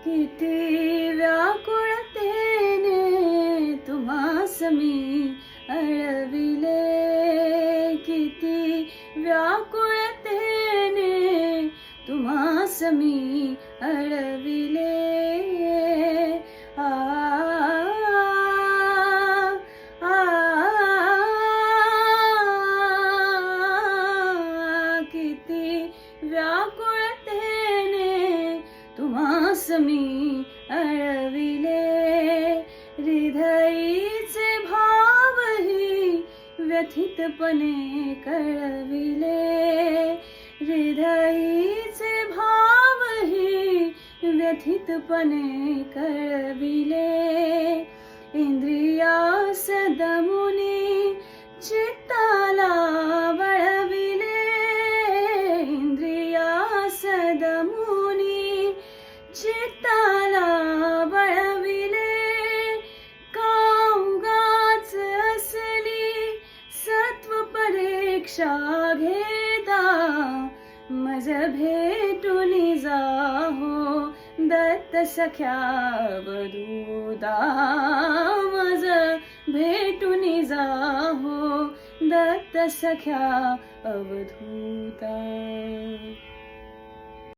किती व्याकुळतेने तुम्हास मी अळविले, किती व्याकुळतेने तुम्हास मी अळविले. आ, आ, किती व्याकुळतेने तुम्हास मी अळविले. हृदयीचे भावही व्यथितपणे कळविले, हृदयीचे भावही व्यथितपणे कळविले. इंद्रियास दमुनी चित्ताला वळविले, इंद्रियास दमुनी चित्ताला वळविले. काउगाच असली सत्व परीक्षा घेता, मज भेटून जाहो दत्त सख्या अवधूता, मज भेटून जाहो दत्त सख्या अवधूता.